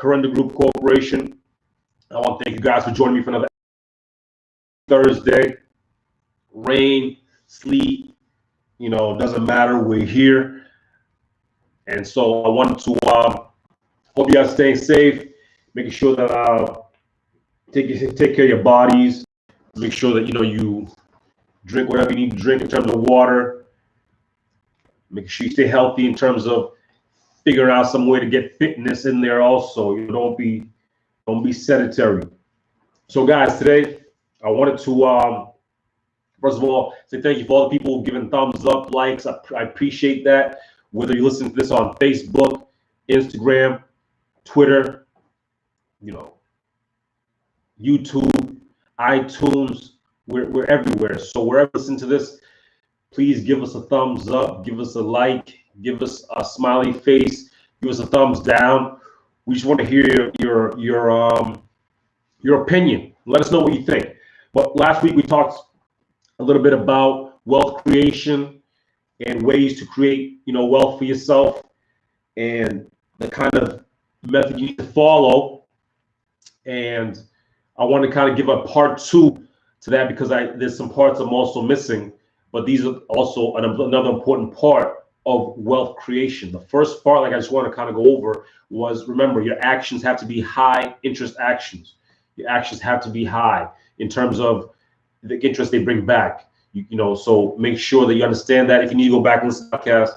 Kirunda Group Corporation. I want to thank you guys for joining me for another Thursday. Rain, sleet, doesn't matter. We're here. And so I wanted to hope you guys staying safe, making sure that take care of your bodies, make sure that you drink whatever you need to drink in terms of water, make sure you stay healthy in terms of figuring out some way to get fitness in there also. Don't be sedentary. So guys, today I wanted to first of all say thank you for all the people giving thumbs up, likes. I appreciate that. Whether you listen to this on Facebook, Instagram, Twitter, YouTube, iTunes, we're everywhere. So wherever you listen to this, please give us a thumbs up, give us a like, give us a smiley face, give us a thumbs down. We just want to hear your opinion. Let us know what you think. But last week we talked a little bit about wealth creation and ways to create, wealth for yourself, and the kind of method you need to follow. And I want to kind of give a part 2 to that, because there's some parts I'm also missing, but these are also another important part of wealth creation. The first part, like I just want to kind of go over, was, remember, your actions have to be high interest actions. Your actions have to be high in terms of the interest they bring back. So make sure that you understand that. If you need to go back and listen to the podcast,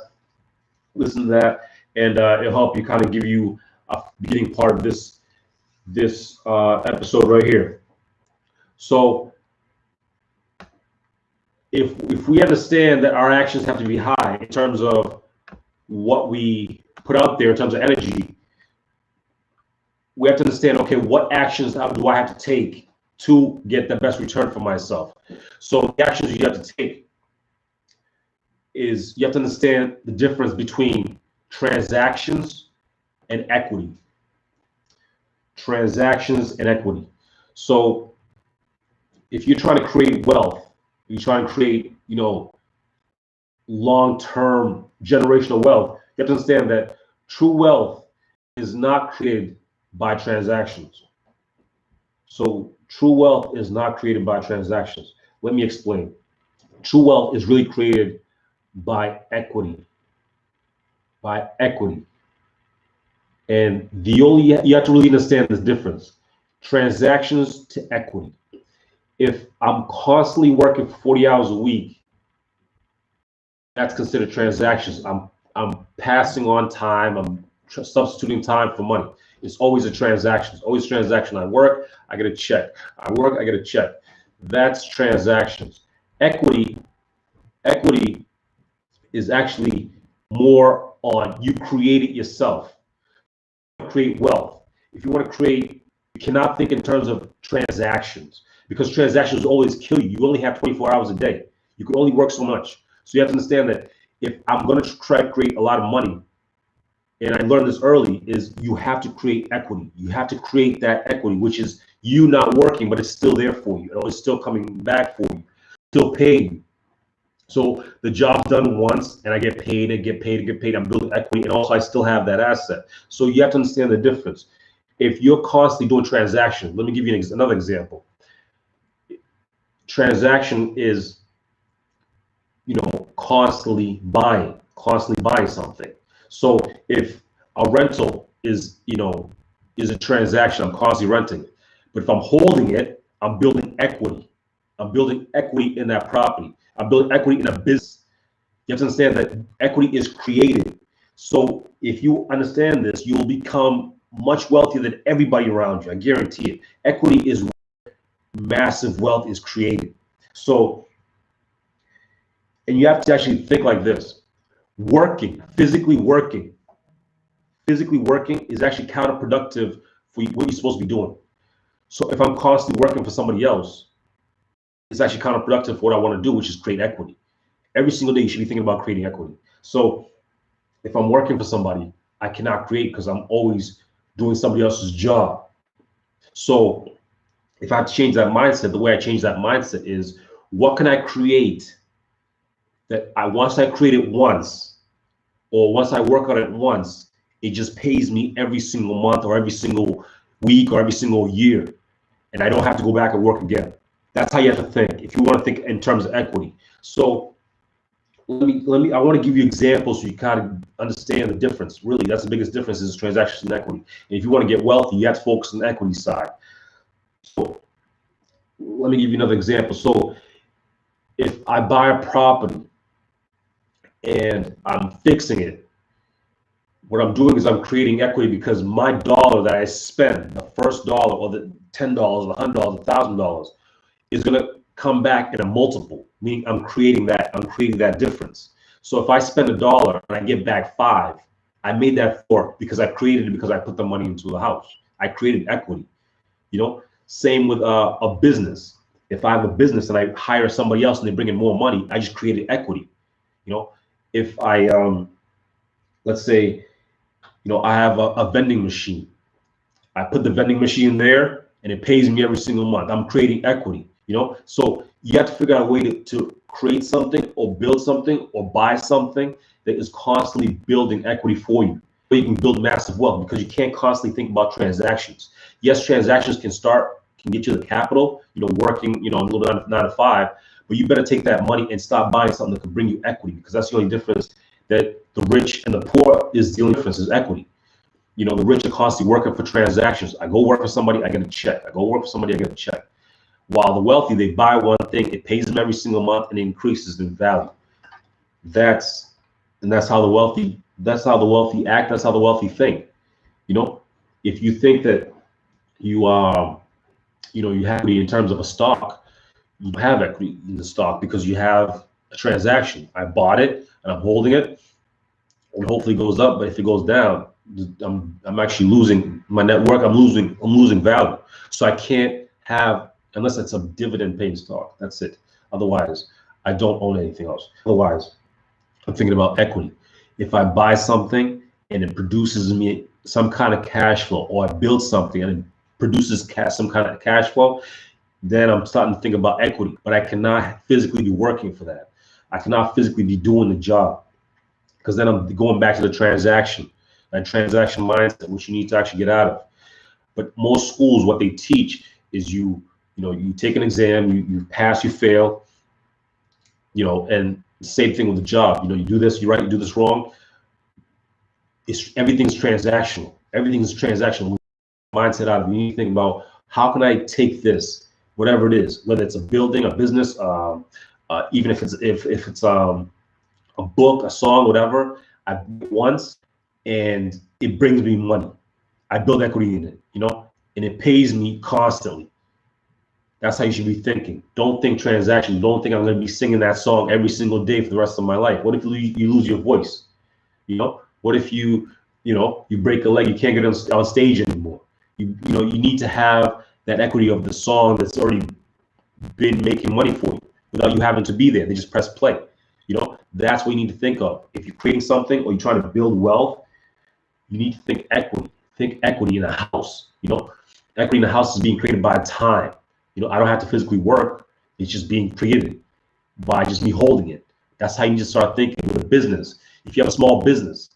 listen to that, and it'll help you kind of give you a beginning part of this episode right here. So if we understand that our actions have to be high in terms of what we put out there in terms of energy, we have to understand, okay, what actions do I have to take to get the best return for myself? So the actions you have to take is, you have to understand the difference between transactions and equity. Transactions and equity. So if you're trying to create wealth, you're trying to create, long-term generational wealth, you have to understand that true wealth is not created by transactions. So true wealth is not created by transactions. Let me explain. True wealth is really created by equity. By equity. And you have to really understand this difference. Transactions to equity. If I'm constantly working for 40 hours a week, that's considered transactions. I'm passing on time. I'm substituting time for money. It's always a transaction. It's always a transaction. I work, I get a check. I work, I get a check. That's transactions. Equity is actually more on, you create it yourself. Create wealth. If you want to create, you cannot think in terms of transactions, because transactions always kill you. You only have 24 hours a day. You can only work so much. So you have to understand that if I'm going to try to create a lot of money, and I learned this early, is you have to create equity. You have to create that equity, which is you not working, but it's still there for you. It's still coming back for you, still paying you. So the job's done once, and I get paid, I'm building equity, and also I still have that asset. So you have to understand the difference. If you're constantly doing transactions, let me give you another example. Transaction is, constantly buying something. So if a rental is a transaction, I'm constantly renting it. But if I'm holding it, I'm building equity. I'm building equity in that property. I'm building equity in a business. You have to understand that equity is created. So if you understand this, you will become much wealthier than everybody around you. I guarantee it. Equity is where massive wealth is created. So, and you have to actually think like this. Physically working is actually counterproductive for what you're supposed to be doing. So if I'm constantly working for somebody else, it's actually counterproductive for what I want to do, which is create equity. Every single day you should be thinking about creating equity. So if I'm working for somebody, I cannot create, because I'm always doing somebody else's job. So if I have to change that mindset, the way I change that mindset is, what can I create that once I create it once, or once I work on it once, It just pays me every single month or every single week or every single year. And I don't have to go back and work again. That's how you have to think if you want to think in terms of equity. So I want to give you examples so you kind of understand the difference. Really, that's the biggest difference is transactions and equity. And if you want to get wealthy, you have to focus on the equity side. So let me give you another example. So if I buy a property and I'm fixing it, what I'm doing is I'm creating equity because my dollar that I spend, the first dollar or the $10, the $100, $1,000, is going to come back in a multiple, meaning I'm creating that difference. So if I spend $1 and I get back $5, I made that $4 because I created it because I put the money into the house. I created equity. Same with a business. If I have a business and I hire somebody else and they bring in more money, I just created equity. If I let's say I have a vending machine, I put the vending machine there and it pays me every single month. I'm creating equity. So you have to figure out a way to create something or build something or buy something that is constantly building equity for you. So you can build massive wealth because you can't constantly think about transactions. Yes, transactions can get you the capital, working, a little bit 9 to 5, but you better take that money and stop buying something that can bring you equity, because that's the only difference that the rich and the poor is. The only difference is equity. The rich are constantly working for transactions. I go work for somebody, I get a check. I go work for somebody, I get a check. While the wealthy, they buy one thing, it pays them every single month and it increases in value. That's how the wealthy act, that's how the wealthy think. If you think that you have equity in terms of a stock, you have equity in the stock because you have a transaction. I bought it and I'm holding it, and hopefully it goes up, but if it goes down, I'm actually losing my net worth. I'm losing value. So I can't have, unless it's a dividend paying stock, that's it. Otherwise, I don't own anything else. Otherwise, I'm thinking about equity. If I buy something and it produces me some kind of cash flow, or I build something and it produces some kind of cash flow, then I'm starting to think about equity. But I cannot physically be working for that. I cannot physically be doing the job, because then I'm going back to the transaction, that transaction mindset, which you need to actually get out of. But most schools, what they teach is you take an exam, you pass, you fail, and same thing with the job. You do this, you right, you do this wrong. Everything's transactional. Everything's transactional. Mindset out of it. You need to think about, how can I take this, whatever it is, whether it's a building, a business, even if it's a book, a song, whatever. I do it once and it brings me money. I build equity in it, and it pays me constantly. That's how you should be thinking. Don't think transactions. Don't think I'm going to be singing that song every single day for the rest of my life. What if you lose your voice? What if you break a leg, you can't get on stage anymore? You need to have that equity of the song that's already been making money for you without you having to be there. They just press play. That's what you need to think of. If you're creating something or you're trying to build wealth, you need to think equity. Think equity in a house. Equity in a house is being created by time. I don't have to physically work. It's just being created by just me holding it. That's how you need to start thinking with a business. If you have a small business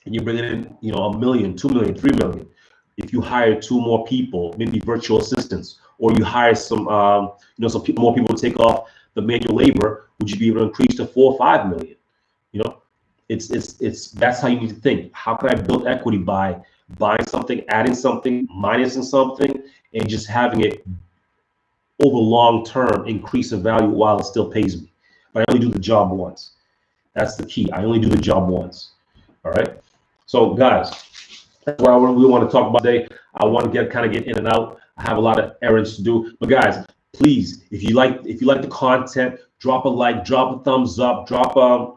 and you're bringing in, $1 million, $2 million, $3 million, if you hire 2 more people, maybe virtual assistants, or you hire some more people to take off the manual labor, would you be able to increase to 4 or 5 million? It's that's how you need to think. How can I build equity by buying something, adding something, minusing something, and just having it over long term increase in value while it still pays me? But I only do the job once. That's the key. I only do the job once. All right. So guys, that's what we want to talk about today. I want to get in and out. I have a lot of errands to do. But guys, please, if you like the content, drop a like, drop a thumbs up, drop a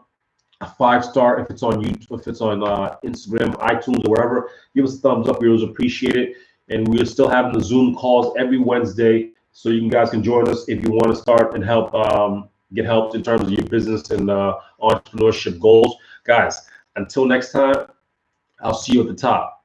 5-star if it's on YouTube, if it's on Instagram, iTunes, or wherever. Give us a thumbs up. We always appreciate it. And we are still having the Zoom calls every Wednesday, so you guys can join us if you want to start and help get help in terms of your business and entrepreneurship goals. Guys, until next time, I'll see you at the top.